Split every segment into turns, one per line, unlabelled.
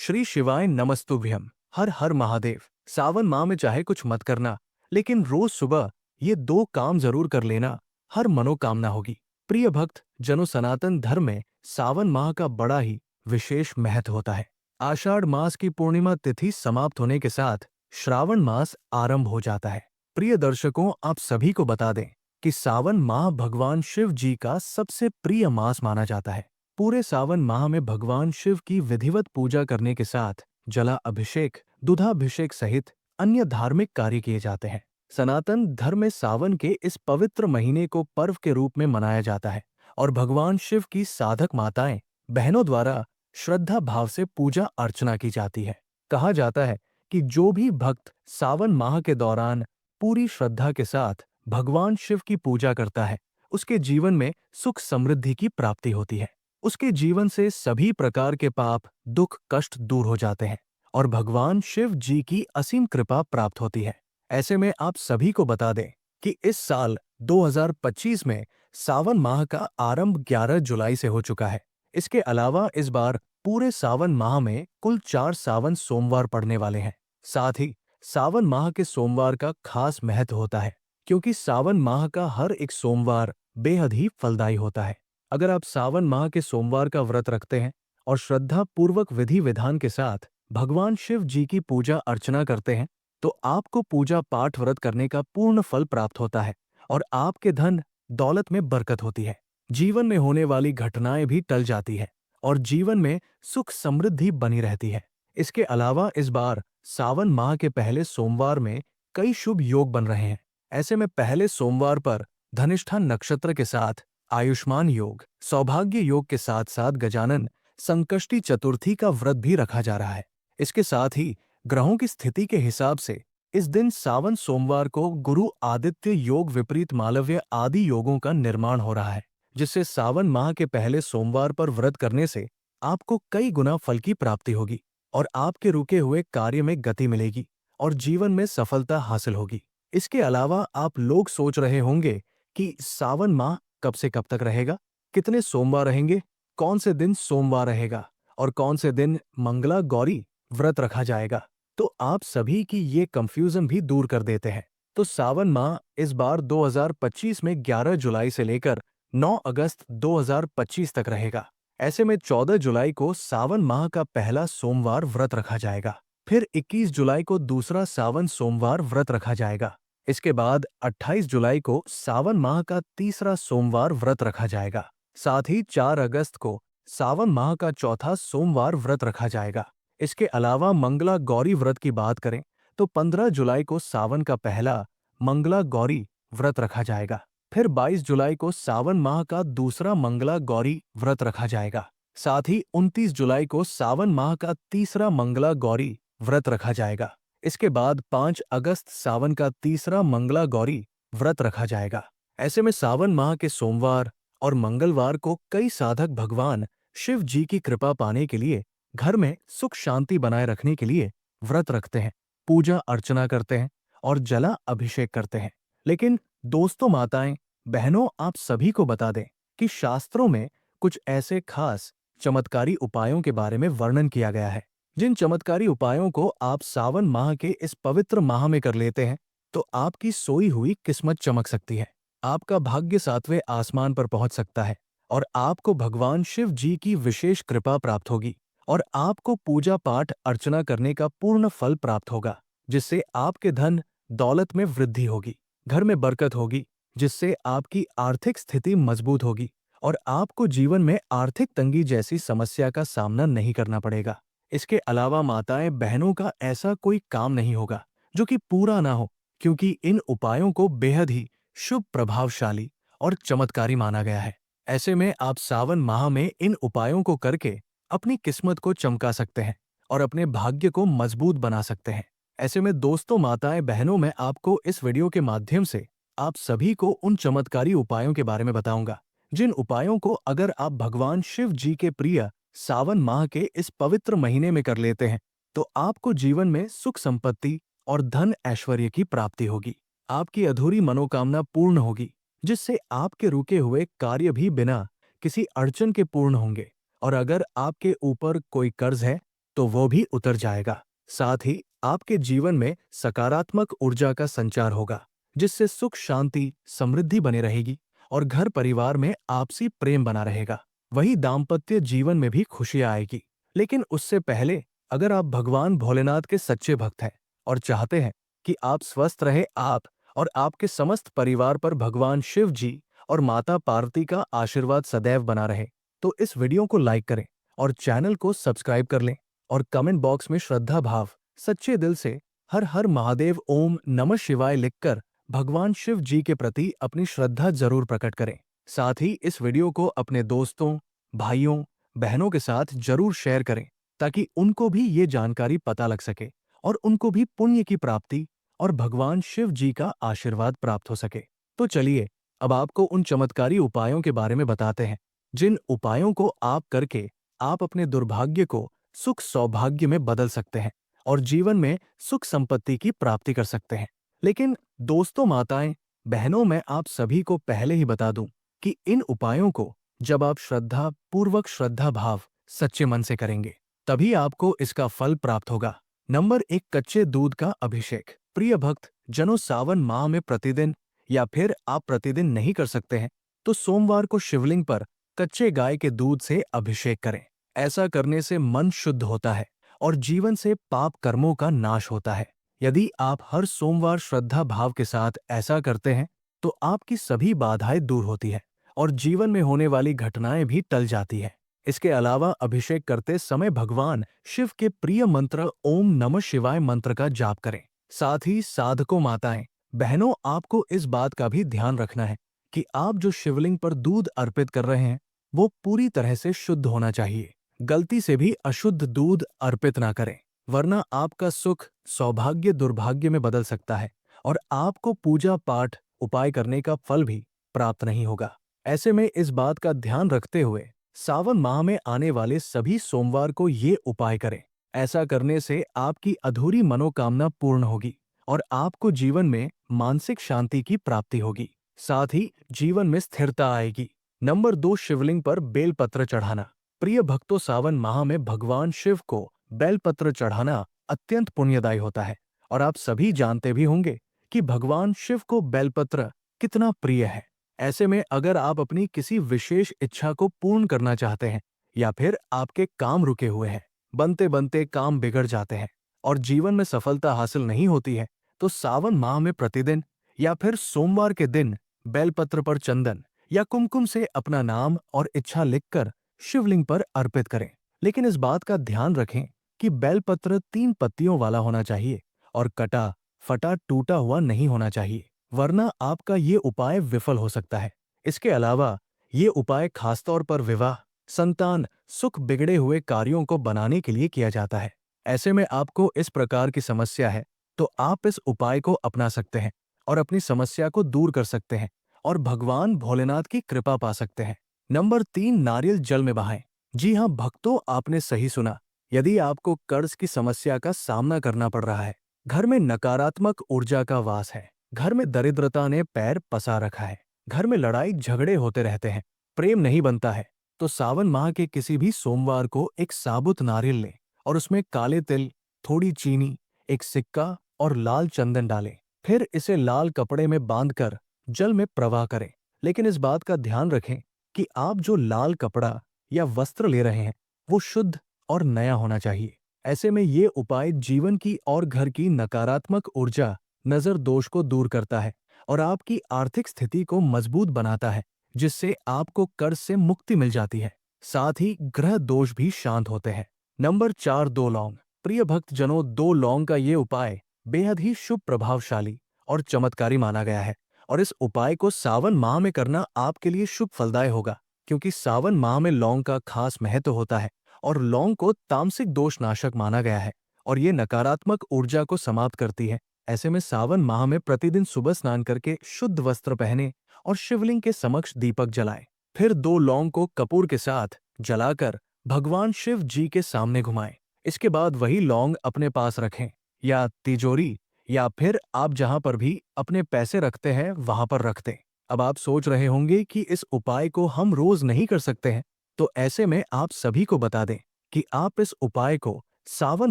श्री शिवाय नमस्तुभ्यम। हर हर महादेव। सावन माह में चाहे कुछ मत करना, लेकिन रोज सुबह ये दो काम जरूर कर लेना, हर मनोकामना होगी। प्रिय भक्त जनो, सनातन धर्म में सावन माह का बड़ा ही विशेष महत्व होता है। आषाढ़ मास की पूर्णिमा तिथि समाप्त होने के साथ श्रावण मास आरंभ हो जाता है। प्रिय दर्शकों, आप सभी को बता दें कि सावन माह भगवान शिव जी का सबसे प्रिय मास माना जाता है। पूरे सावन माह में भगवान शिव की विधिवत पूजा करने के साथ जला अभिषेक, दुधाभिषेक सहित अन्य धार्मिक कार्य किए जाते हैं। सनातन धर्म में सावन के इस पवित्र महीने को पर्व के रूप में मनाया जाता है और भगवान शिव की साधक माताएं बहनों द्वारा श्रद्धा भाव से पूजा अर्चना की जाती है। कहा जाता है कि जो भी भक्त सावन माह के दौरान पूरी श्रद्धा के साथ भगवान शिव की पूजा करता है, उसके जीवन में सुख समृद्धि की प्राप्ति होती है। उसके जीवन से सभी प्रकार के पाप, दुख, कष्ट दूर हो जाते हैं और भगवान शिव जी की असीम कृपा प्राप्त होती है। ऐसे में आप सभी को बता दें कि इस साल 2025 में सावन माह का आरंभ 11 जुलाई से हो चुका है। इसके अलावा इस बार पूरे सावन माह में कुल 4 सावन सोमवार पड़ने वाले हैं। साथ ही सावन माह के सोमवार का खास महत्व होता है, क्योंकि सावन माह का हर एक सोमवार बेहद ही फलदायी होता है। अगर आप सावन माह के सोमवार का व्रत रखते हैं और श्रद्धा पूर्वक विधि विधान के साथ भगवान शिव जी की पूजा अर्चना करते हैं, तो आपको पूजा पाठ व्रत करने का पूर्ण फल प्राप्त होता है और आपके धन दौलत में बरकत होती है। जीवन में होने वाली घटनाएं भी टल जाती है और जीवन में सुख समृद्धि बनी रहती है। इसके अलावा इस बार सावन माह के पहले सोमवार में कई शुभ योग बन रहे हैं। ऐसे में पहले सोमवार पर धनिष्ठा नक्षत्र के साथ आयुष्मान योग, सौभाग्य योग के साथ साथ गजानन संकष्टी चतुर्थी का व्रत भी रखा जा रहा है। इसके साथ ही ग्रहों की स्थिति के हिसाब से इस दिन सावन सोमवार को गुरु आदित्य योग, विपरीत मालव्य आदि योगों का निर्माण हो रहा है, जिससे सावन माह के पहले सोमवार पर व्रत करने से आपको कई गुना फल की प्राप्ति होगी और आपके रुके हुए कार्य में गति मिलेगी और जीवन में सफलता हासिल होगी। इसके अलावा आप लोग सोच रहे होंगे कि सावन माह कब से कब तक रहेगा, कितने सोमवार रहेंगे, कौन से दिन सोमवार रहेगा और कौन से दिन मंगला गौरी व्रत रखा जाएगा। तो आप सभी की ये कंफ्यूजन भी दूर कर देते हैं। तो सावन माह इस बार 2025 में 11 जुलाई से लेकर 9 अगस्त 2025 तक रहेगा। ऐसे में 14 जुलाई को सावन माह का पहला सोमवार व्रत रखा जाएगा। फिर 21 जुलाई को दूसरा सावन सोमवार व्रत रखा जाएगा। इसके बाद 28 जुलाई को सावन माह का तीसरा सोमवार व्रत रखा जाएगा। साथ ही 4 अगस्त को सावन माह का चौथा सोमवार व्रत रखा जाएगा। इसके अलावा मंगला गौरी व्रत की बात करें तो 15 जुलाई को सावन का पहला मंगला गौरी व्रत रखा जाएगा। फिर 22 जुलाई को सावन माह का दूसरा मंगला गौरी व्रत रखा जाएगा। साथ ही 29 जुलाई को सावन माह का तीसरा मंगला गौरी व्रत रखा जाएगा। इसके बाद 5 अगस्त सावन का तीसरा मंगला गौरी व्रत रखा जाएगा। ऐसे में सावन माह के सोमवार और मंगलवार को कई साधक भगवान शिव जी की कृपा पाने के लिए, घर में सुख शांति बनाए रखने के लिए व्रत रखते हैं, पूजा अर्चना करते हैं और जला अभिषेक करते हैं। लेकिन दोस्तों, माताएं, बहनों, आप सभी को बता दें कि शास्त्रों में कुछ ऐसे खास चमत्कारी उपायों के बारे में वर्णन किया गया है। जिन चमत्कारी उपायों को आप सावन माह के इस पवित्र माह में कर लेते हैं, तो आपकी सोई हुई किस्मत चमक सकती है, आपका भाग्य 7वें आसमान पर पहुंच सकता है और आपको भगवान शिव जी की विशेष कृपा प्राप्त होगी और आपको पूजा पाठ अर्चना करने का पूर्ण फल प्राप्त होगा, जिससे आपके धन दौलत में वृद्धि होगी, घर में बरकत होगी, जिससे आपकी आर्थिक स्थिति मजबूत होगी और आपको जीवन में आर्थिक तंगी जैसी समस्या का सामना नहीं करना पड़ेगा। इसके अलावा माताएं बहनों का ऐसा कोई काम नहीं होगा जो कि पूरा ना हो, क्योंकि इन उपायों को बेहद ही शुभ, प्रभावशाली और चमत्कारी माना गया है। ऐसे में आप सावन माह में इन उपायों को करके अपनी किस्मत को चमका सकते हैं और अपने भाग्य को मजबूत बना सकते हैं। ऐसे में दोस्तों, माताएं बहनों, मैं आपको इस वीडियो के माध्यम से आप सभी को उन चमत्कारी उपायों के बारे में बताऊंगा, जिन उपायों को अगर आप भगवान शिव जी के प्रिय सावन माह के इस पवित्र महीने में कर लेते हैं, तो आपको जीवन में सुख संपत्ति और धन ऐश्वर्य की प्राप्ति होगी। आपकी अधूरी मनोकामना पूर्ण होगी, जिससे आपके रुके हुए कार्य भी बिना किसी अड़चन के पूर्ण होंगे। और अगर आपके ऊपर कोई कर्ज है तो वो भी उतर जाएगा। साथ ही आपके जीवन में सकारात्मक ऊर्जा का संचार होगा, जिससे सुख शांति समृद्धि बनी रहेगी और घर परिवार में आपसी प्रेम बना रहेगा। वही दाम्पत्य जीवन में भी खुशियां आएगी। लेकिन उससे पहले, अगर आप भगवान भोलेनाथ के सच्चे भक्त हैं और चाहते हैं कि आप स्वस्थ रहे, आप और आपके समस्त परिवार पर भगवान शिव जी और माता पार्वती का आशीर्वाद सदैव बना रहे, तो इस वीडियो को लाइक करें और चैनल को सब्सक्राइब कर लें और कमेंट बॉक्स में श्रद्धा भाव सच्चे दिल से हर हर महादेव ओम नमः शिवाय लिखकर भगवान शिव जी के प्रति अपनी श्रद्धा जरूर प्रकट करें। साथ ही इस वीडियो को अपने दोस्तों, भाइयों, बहनों के साथ जरूर शेयर करें, ताकि उनको भी ये जानकारी पता लग सके और उनको भी पुण्य की प्राप्ति और भगवान शिव जी का आशीर्वाद प्राप्त हो सके। तो चलिए, अब आपको उन चमत्कारी उपायों के बारे में बताते हैं, जिन उपायों को आप करके आप अपने दुर्भाग्य को सुख सौभाग्य में बदल सकते हैं और जीवन में सुख संपत्ति की प्राप्ति कर सकते हैं। लेकिन दोस्तों, माताएं, बहनों, मैं आप सभी को पहले ही बता दूं कि इन उपायों को जब आप श्रद्धा पूर्वक श्रद्धा भाव सच्चे मन से करेंगे, तभी आपको इसका फल प्राप्त होगा। नंबर 1, कच्चे दूध का अभिषेक। प्रिय भक्त जनों, सावन माह में प्रतिदिन या फिर आप प्रतिदिन नहीं कर सकते हैं तो सोमवार को शिवलिंग पर कच्चे गाय के दूध से अभिषेक करें। ऐसा करने से मन शुद्ध होता है और जीवन से पाप कर्मों का नाश होता है। यदि आप हर सोमवार श्रद्धा भाव के साथ ऐसा करते हैं तो आपकी सभी बाधाएं दूर होती है और जीवन में होने वाली घटनाएं भी टल जाती है। इसके अलावा अभिषेक करते समय भगवान शिव के प्रिय मंत्र ओम नमः शिवाय मंत्र का जाप करें। साथ ही साधकों, माताएं, बहनों, आपको इस बात का भी ध्यान रखना है कि आप जो शिवलिंग पर दूध अर्पित कर रहे हैं वो पूरी तरह से शुद्ध होना चाहिए। गलती से भी अशुद्ध दूध अर्पित ना करें, वरना आपका सुख सौभाग्य दुर्भाग्य में बदल सकता है और आपको पूजा पाठ उपाय करने का फल भी प्राप्त नहीं होगा। ऐसे में इस बात का ध्यान रखते हुए सावन माह में आने वाले सभी सोमवार को ये उपाय करें। ऐसा करने से आपकी अधूरी मनोकामना पूर्ण होगी और आपको जीवन में मानसिक शांति की प्राप्ति होगी। साथ ही जीवन में स्थिरता आएगी। नंबर 2, शिवलिंग पर बेलपत्र चढ़ाना। प्रिय भक्तों, सावन माह में भगवान शिव को बेलपत्र चढ़ाना अत्यंत पुण्यदायी होता है और आप सभी जानते भी होंगे कि भगवान शिव को बेलपत्र कितना प्रिय है। ऐसे में अगर आप अपनी किसी विशेष इच्छा को पूर्ण करना चाहते हैं या फिर आपके काम रुके हुए हैं, बनते बनते काम बिगड़ जाते हैं और जीवन में सफलता हासिल नहीं होती है, तो सावन माह में प्रतिदिन या फिर सोमवार के दिन बेलपत्र पर चंदन या कुमकुम से अपना नाम और इच्छा लिखकर शिवलिंग पर अर्पित करें। लेकिन इस बात का ध्यान रखें कि बेलपत्र 3 पत्तियों वाला होना चाहिए और कटा फटा टूटा हुआ नहीं होना चाहिए, वरना आपका ये उपाय विफल हो सकता है। इसके अलावा ये उपाय खासतौर पर विवाह, संतान, सुख बिगड़े हुए कार्यों को बनाने के लिए किया जाता है। ऐसे में आपको इस प्रकार की समस्या है तो आप इस उपाय को अपना सकते हैं और अपनी समस्या को दूर कर सकते हैं और भगवान भोलेनाथ की कृपा पा सकते हैं। नंबर 3, नारियल जल में बहाएं। जी हाँ भक्तों, आपने सही सुना। यदि आपको कर्ज की समस्या का सामना करना पड़ रहा है, घर में नकारात्मक ऊर्जा का वास है, घर में दरिद्रता ने पैर पसार रखा है, घर में लड़ाई झगड़े होते रहते हैं, प्रेम नहीं बनता है, तो सावन माह के किसी भी सोमवार को एक साबुत नारियल लें और उसमें काले तिल, थोड़ी चीनी, एक सिक्का और लाल चंदन डालें। फिर इसे लाल कपड़े में बांधकर जल में प्रवाह करें। लेकिन इस बात का ध्यान रखें कि आप जो लाल कपड़ा या वस्त्र ले रहे हैं वो शुद्ध और नया होना चाहिए। ऐसे में ये उपाय जीवन की और घर की नकारात्मक ऊर्जा, नजर दोष को दूर करता है और आपकी आर्थिक स्थिति को मजबूत बनाता है, जिससे आपको कर्ज से मुक्ति मिल जाती है। साथ ही ग्रह दोष भी शांत होते हैं। नंबर 4, 2 लौंग। प्रिय भक्त जनों, 2 लौंग का ये उपाय बेहद ही शुभ, प्रभावशाली और चमत्कारी माना गया है और इस उपाय को सावन माह में करना आपके लिए शुभ फलदायी होगा, क्योंकि सावन माह में लौंग का खास महत्व होता है और लौंग को तामसिक दोष नाशक माना गया है और ये नकारात्मक ऊर्जा को समाप्त करती है। ऐसे में सावन माह में प्रतिदिन सुबह स्नान करके शुद्ध वस्त्र पहने और शिवलिंग के समक्ष दीपक जलाएं। फिर 2 लौंग को कपूर के साथ जलाकर भगवान शिव जी के सामने घुमाएं। इसके बाद वही लौंग अपने पास रखें या तिजोरी या फिर आप जहां पर भी अपने पैसे रखते हैं वहां पर रख दें। अब आप सोच रहे होंगे कि इस उपाय को हम रोज नहीं कर सकते हैं, तो ऐसे में आप सभी को बता दें कि आप इस उपाय को सावन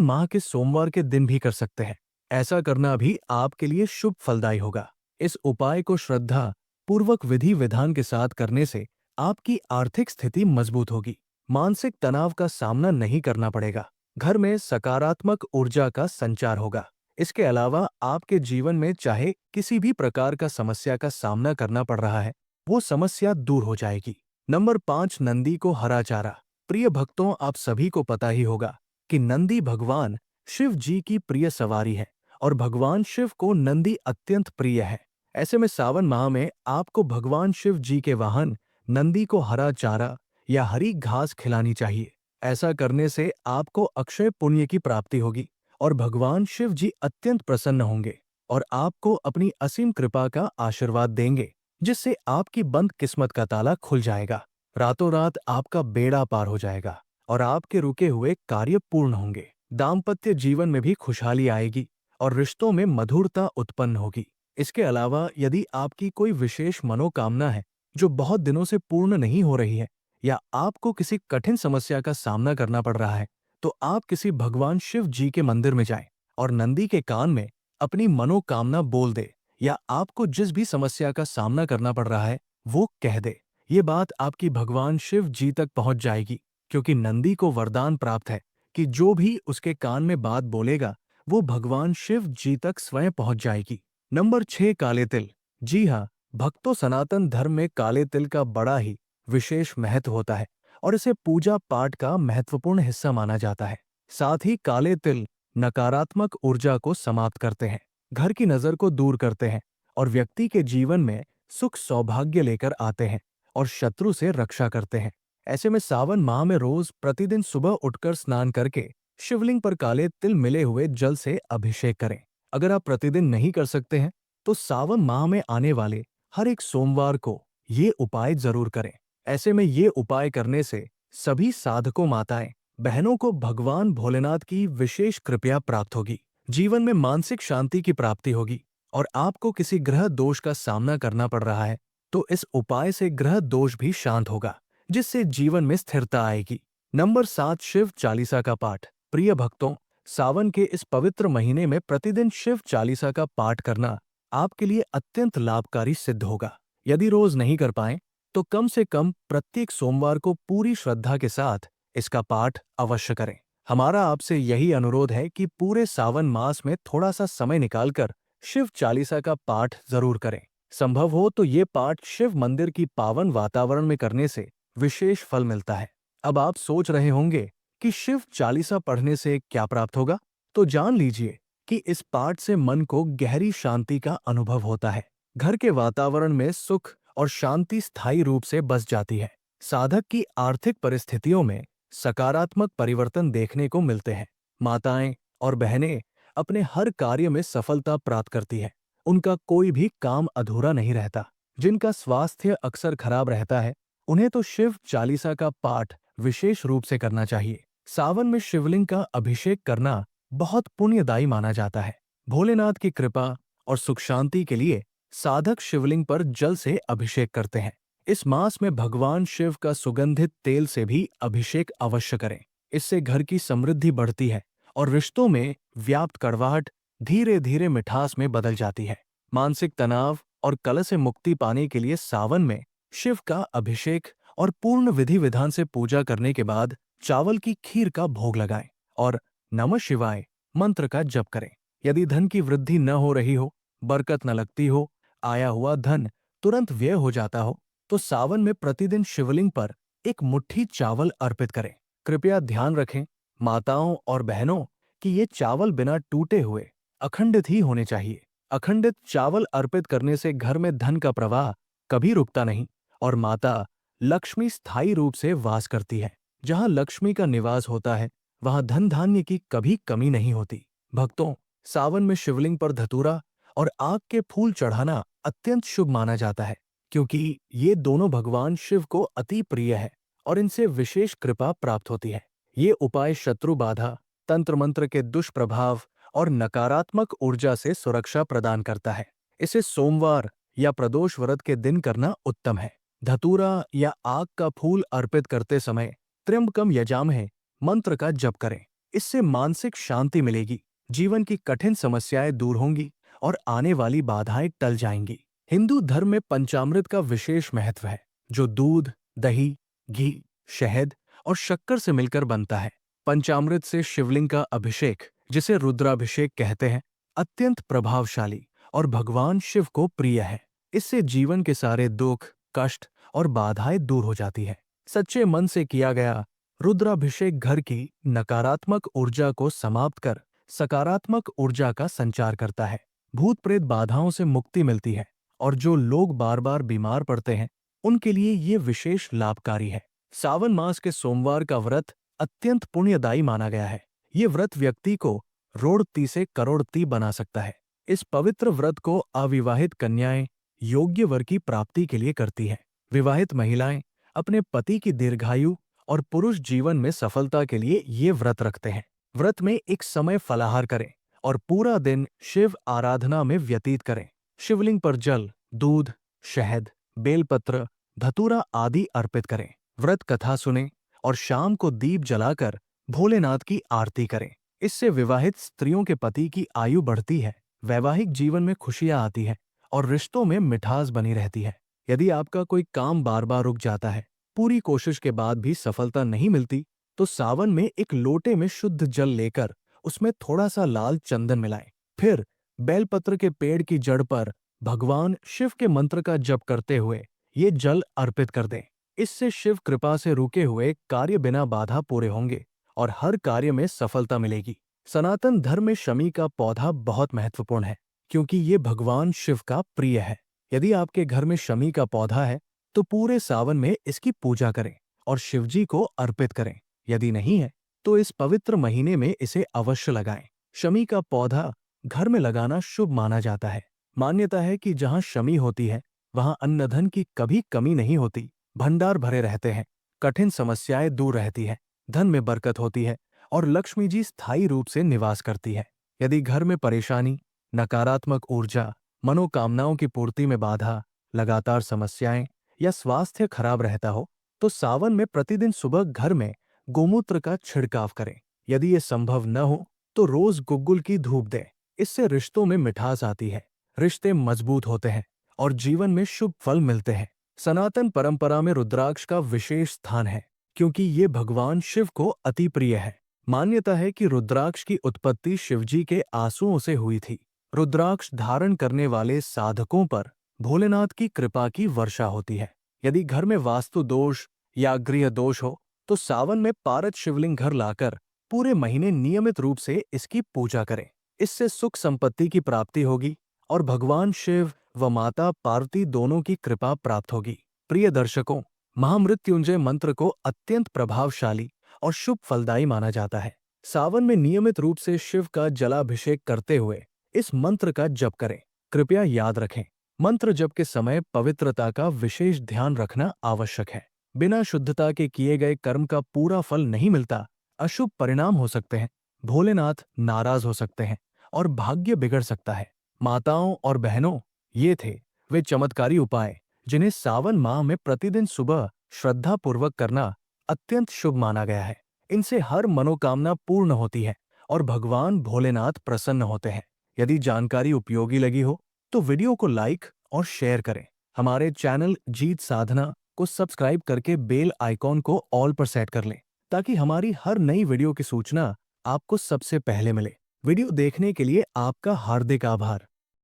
माह के सोमवार के दिन भी कर सकते हैं। ऐसा करना भी आपके लिए शुभ फलदायी होगा। इस उपाय को श्रद्धा पूर्वक विधि विधान के साथ करने से आपकी आर्थिक स्थिति मजबूत होगी, मानसिक तनाव का सामना नहीं करना पड़ेगा, घर में सकारात्मक ऊर्जा का संचार होगा। इसके अलावा आपके जीवन में चाहे किसी भी प्रकार का समस्या का सामना करना पड़ रहा है, वो समस्या दूर हो जाएगी। नंबर 5, नंदी को हरा चारा। प्रिय भक्तों, आप सभी को पता ही होगा कि नंदी भगवान शिव जी की प्रिय सवारी है और भगवान शिव को नंदी अत्यंत प्रिय है। ऐसे में सावन माह में आपको भगवान शिव जी के वाहन नंदी को हरा चारा या हरी घास खिलानी चाहिए। ऐसा करने से आपको अक्षय पुण्य की प्राप्ति होगी और भगवान शिव जी अत्यंत प्रसन्न होंगे और आपको अपनी असीम कृपा का आशीर्वाद देंगे, जिससे आपकी बंद किस्मत का ताला खुल जाएगा। रातों रात आपका बेड़ा पार हो जाएगा और आपके रुके हुए कार्य पूर्ण होंगे। दाम्पत्य जीवन में भी खुशहाली आएगी और रिश्तों में मधुरता उत्पन्न होगी। इसके अलावा यदि आपकी कोई विशेष मनोकामना है जो बहुत दिनों से पूर्ण नहीं हो रही है या आपको किसी कठिन समस्या का सामना करना पड़ रहा है, तो आप किसी भगवान शिव जी के मंदिर में जाएं और नंदी के कान में अपनी मनोकामना बोल दे या आपको जिस भी समस्या का सामना करना पड़ रहा है वो कह दे। ये बात आपकी भगवान शिव जी तक पहुंच जाएगी, क्योंकि नंदी को वरदान प्राप्त है कि जो भी उसके कान में बात बोलेगा वो भगवान शिव जी तक स्वयं पहुंच जाएगी। नंबर 6, काले तिल। जी हाँ, भक्तों, सनातन धर्म में काले तिल का बड़ा ही विशेष महत्व होता है और इसे पूजा पाठ का महत्वपूर्ण हिस्सा माना जाता है। साथ ही काले तिल नकारात्मक ऊर्जा को समाप्त करते हैं, घर की नजर को दूर करते हैं और व्यक्ति के जीवन में सुख सौभाग्य लेकर आते हैं और शत्रु से रक्षा करते हैं। ऐसे में सावन माह में रोज प्रतिदिन सुबह उठकर स्नान करके शिवलिंग पर काले तिल मिले हुए जल से अभिषेक करें। अगर आप प्रतिदिन नहीं कर सकते हैं तो सावन माह में आने वाले हर एक सोमवार को ये उपाय जरूर करें। ऐसे में ये उपाय करने से सभी साधकों, माताएं, बहनों को भगवान भोलेनाथ की विशेष कृपा प्राप्त होगी, जीवन में मानसिक शांति की प्राप्ति होगी और आपको किसी ग्रह दोष का सामना करना पड़ रहा है तो इस उपाय से ग्रह दोष भी शांत होगा, जिससे जीवन में स्थिरता आएगी। नंबर 7, शिव चालीसा का पाठ। प्रिय भक्तों, सावन के इस पवित्र महीने में प्रतिदिन शिव चालीसा का पाठ करना आपके लिए अत्यंत लाभकारी सिद्ध होगा। यदि रोज नहीं कर पाए तो कम से कम प्रत्येक सोमवार को पूरी श्रद्धा के साथ इसका पाठ अवश्य करें। हमारा आपसे यही अनुरोध है कि पूरे सावन मास में थोड़ा सा समय निकालकर शिव चालीसा का पाठ जरूर करें। संभव हो तो ये पाठ शिव मंदिर की पावन वातावरण में करने से विशेष फल मिलता है। अब आप सोच रहे होंगे कि शिव चालीसा पढ़ने से क्या प्राप्त होगा, तो जान लीजिए कि इस पाठ से मन को गहरी शांति का अनुभव होता है। घर के वातावरण में सुख और शांति स्थायी रूप से बस जाती है। साधक की आर्थिक परिस्थितियों में सकारात्मक परिवर्तन देखने को मिलते हैं। माताएं और बहनें अपने हर कार्य में सफलता प्राप्त करती हैं। उनका कोई भी काम अधूरा नहीं रहता। जिनका स्वास्थ्य अक्सर खराब रहता है, उन्हें तो शिव चालीसा का पाठ विशेष रूप से करना चाहिए। सावन में शिवलिंग का अभिषेक करना बहुत पुण्यदायी माना जाता है। भोलेनाथ की कृपा और सुख शांति के लिए साधक शिवलिंग पर जल से अभिषेक करते हैं। इस मास में भगवान शिव का सुगंधित तेल से भी अभिषेक अवश्य करें। इससे घर की समृद्धि बढ़ती है और रिश्तों में व्याप्त कड़वाहट धीरे धीरे मिठास में बदल जाती है। मानसिक तनाव और कलह से मुक्ति पाने के लिए सावन में शिव का अभिषेक और पूर्ण विधि विधान से पूजा करने के बाद चावल की खीर का भोग लगाएं और नमः शिवाय मंत्र का जप करें। यदि धन की वृद्धि न हो रही हो, बरकत न लगती हो, आया हुआ धन तुरंत व्यय हो जाता हो, तो सावन में प्रतिदिन शिवलिंग पर एक मुट्ठी चावल अर्पित करें। कृपया ध्यान रखें, माताओं और बहनों, कि ये चावल बिना टूटे हुए अखंडित ही होने चाहिए। अखंडित चावल अर्पित करने से घर में धन का प्रवाह कभी रुकता नहीं और माता लक्ष्मी स्थायी रूप से वास करती है। जहां लक्ष्मी का निवास होता है, वहां धन धान्य की कभी कमी नहीं होती। भक्तों, सावन में शिवलिंग पर धतूरा और आग के फूल चढ़ाना अत्यंत शुभ माना जाता है, क्योंकि ये दोनों भगवान शिव को अति प्रिय है और इनसे विशेष कृपा प्राप्त होती है। ये उपाय शत्रु बाधा, तंत्र मंत्र के दुष्प्रभाव और नकारात्मक ऊर्जा से सुरक्षा प्रदान करता है। इसे सोमवार या प्रदोष व्रत के दिन करना उत्तम है। धतूरा या आग का फूल अर्पित करते समय त्र्यंबकम यजामहे मंत्र का जप करें। इससे मानसिक शांति मिलेगी, जीवन की कठिन समस्याएं दूर होंगी और आने वाली बाधाएं टल जाएंगी। हिंदू धर्म में पंचामृत का विशेष महत्व है, जो दूध, दही, घी, शहद और शक्कर से मिलकर बनता है। पंचामृत से शिवलिंग का अभिषेक, जिसे रुद्राभिषेक कहते हैं, अत्यंत प्रभावशाली और भगवान शिव को प्रिय है। इससे जीवन के सारे दुख, कष्ट और बाधाएं दूर हो जाती है। सच्चे मन से किया गया रुद्राभिषेक घर की नकारात्मक ऊर्जा को समाप्त कर सकारात्मक ऊर्जा का संचार करता है। भूत प्रेत बाधाओं से मुक्ति मिलती है और जो लोग बार बार बीमार पड़ते हैं, उनके लिए ये विशेष लाभकारी है। सावन मास के सोमवार का व्रत अत्यंत पुण्यदायी माना गया है। ये व्रत व्यक्ति को रोड़ती से करोड़ती बना सकता है। इस पवित्र व्रत को अविवाहित कन्याएं योग्य वर की प्राप्ति के लिए करती हैं। विवाहित महिलाएं अपने पति की दीर्घायु और पुरुष जीवन में सफलता के लिए ये व्रत रखते हैं। व्रत में एक समय फलाहार करें और पूरा दिन शिव आराधना में व्यतीत करें। शिवलिंग पर जल, दूध, शहद, बेलपत्र, धतूरा आदि अर्पित करें। व्रत कथा सुनें और शाम को दीप जलाकर भोलेनाथ की आरती करें। इससे विवाहित स्त्रियों के पति की आयु बढ़ती है, वैवाहिक जीवन में खुशियां आती है और रिश्तों में मिठास बनी रहती है। यदि आपका कोई काम बार बार रुक जाता है, पूरी कोशिश के बाद भी सफलता नहीं मिलती, तो सावन में एक लोटे में शुद्ध जल लेकर उसमें थोड़ा सा लाल चंदन मिलाएं। फिर बेलपत्र के पेड़ की जड़ पर भगवान शिव के मंत्र का जप करते हुए ये जल अर्पित कर दें। इससे शिव कृपा से रुके हुए कार्य बिना बाधा पूरे होंगे और हर कार्य में सफलता मिलेगी। सनातन धर्म में शमी का पौधा बहुत महत्वपूर्ण है, क्योंकि ये भगवान शिव का प्रिय है। यदि आपके घर में शमी का पौधा है, तो पूरे सावन में इसकी पूजा करें और शिवजी को अर्पित करें। यदि नहीं है, तो इस पवित्र महीने में इसे अवश्य लगाएं। शमी का पौधा घर में लगाना शुभ माना जाता है। मान्यता है कि जहां शमी होती है, वहां अन्न धन की कभी कमी नहीं होती, भंडार भरे रहते हैं, कठिन समस्याएं दूर रहती है, धन में बरकत होती है और लक्ष्मी जी स्थायी रूप से निवास करती है। यदि घर में परेशानी, नकारात्मक ऊर्जा, मनोकामनाओं की पूर्ति में बाधा, लगातार समस्याएं या स्वास्थ्य खराब रहता हो, तो सावन में प्रतिदिन सुबह घर में गोमूत्र का छिड़काव करें। यदि ये संभव न हो, तो रोज गुग्गुल की धूप दें। इससे रिश्तों में मिठास आती है, रिश्ते मजबूत होते हैं और जीवन में शुभ फल मिलते हैं। सनातन परंपरा में रुद्राक्ष का विशेष स्थान है, क्योंकि ये भगवान शिव को अति प्रिय है। मान्यता है कि रुद्राक्ष की उत्पत्ति शिवजी के आंसुओं से हुई थी। रुद्राक्ष धारण करने वाले साधकों पर भोलेनाथ की कृपा की वर्षा होती है। यदि घर में वास्तु दोष या गृह दोष हो, तो सावन में पारद शिवलिंग घर लाकर पूरे महीने नियमित रूप से इसकी पूजा करें। इससे सुख संपत्ति की प्राप्ति होगी और भगवान शिव व माता पार्वती दोनों की कृपा प्राप्त होगी। प्रिय दर्शकों, महामृत्युंजय मंत्र को अत्यंत प्रभावशाली और शुभ फलदायी माना जाता है। सावन में नियमित रूप से शिव का जलाभिषेक करते हुए इस मंत्र का जप करें। कृपया याद रखें, मंत्र जप के समय पवित्रता का विशेष ध्यान रखना आवश्यक है। बिना शुद्धता के किए गए कर्म का पूरा फल नहीं मिलता, अशुभ परिणाम हो सकते हैं, भोलेनाथ नाराज हो सकते हैं और भाग्य बिगड़ सकता है। माताओं और बहनों, ये थे वे चमत्कारी उपाय जिन्हें सावन माह में प्रतिदिन सुबह श्रद्धापूर्वक करना अत्यंत शुभ माना गया है। इनसे हर मनोकामना पूर्ण होती है और भगवान भोलेनाथ प्रसन्न होते हैं। यदि जानकारी उपयोगी लगी हो, तो वीडियो को लाइक और शेयर करें। हमारे चैनल जीत साधना को सब्सक्राइब करके बेल आइकॉन को ऑल पर सेट कर लें, ताकि हमारी हर नई वीडियो की सूचना आपको सबसे पहले मिले। वीडियो देखने के लिए आपका हार्दिक आभार।